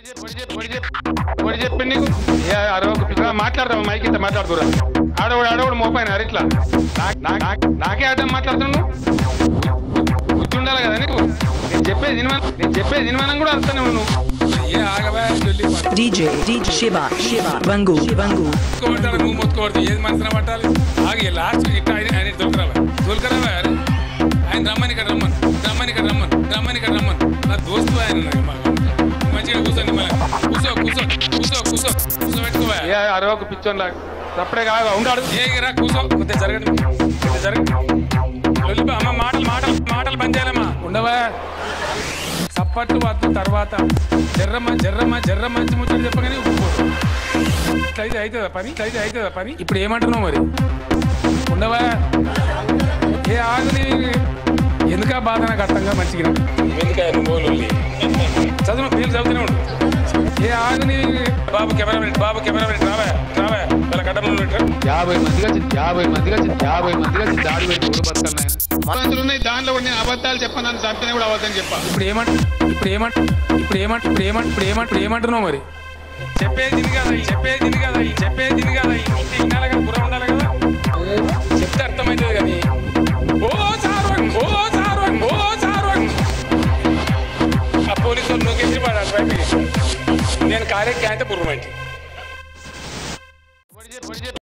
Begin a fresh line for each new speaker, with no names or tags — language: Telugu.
చెప్పండి నీకు మాట్లాడతావు మైక్ ఇంత మాట్లాడుతురా ఆడవాడు మోపాయిన ఇట్లా నాకే అర్థం మాట్లాడుతున్నావు కూర్చుండాలి కదా నీకు నేను చెప్పేది నిన్మనం కూడా అర్థం నువ్వు
DJ Shiva Bangu
నువ్వు మొత్తుకోవద్దు ఏది మనసున పట్టాలి ఆగి లాస్ట్ ఇట్లా ఆయన తోలుకరావా ఆయన రమ్మని నా దోస్తు ఆయన మంచిగా కూర్చోండి కూర్చో పెట్టుకోవా
అరవకు పిచ్చోన్ లాగా తప్పుడే కాదు ఉండాడు
ఏరా కూర్చో కొద్దిగా జరగండి అమ్మ మాటలు బంద్ చేయాలమ్మా ఉండవా సప్పట్లు వద్దు తర్వాత జర్ర మంచి ముచ్చట చెప్పగానే ఉప్పుకోదు ఇట్లయితే అవుతుందా పని ఇప్పుడు ఏమంటున్నావు మరి ఉండవా ఏ ఆగుని ఎందుకా బాధ నాకు అర్థంగా మంచిగా ఎందుక చదువు పేరు చదువుతూనే ఉండు ఏ ఆగుని బాబు కెమెరా రావా వాళ్ళ గడ్డంలో
50 మందిగా దాడి పెట్టి బతుకున్నాయి దాంట్లో కూడా నేను అబద్ధాలు చెప్పాను నన్ను చంపినా కూడా అబద్ధం చెప్పా ఇప్పుడు ఏమంటున్నావు మరి చెప్పేది కదా వినాలి కదా బుర్ర ఉండాలి కదా చెప్తే అర్థమవుతుంది కానీ ఓ సార్వంగ్ ఆ పోలీసు నూకేసి పడాలి నేను కార్యక్రమం అయితే బుర్రమంటి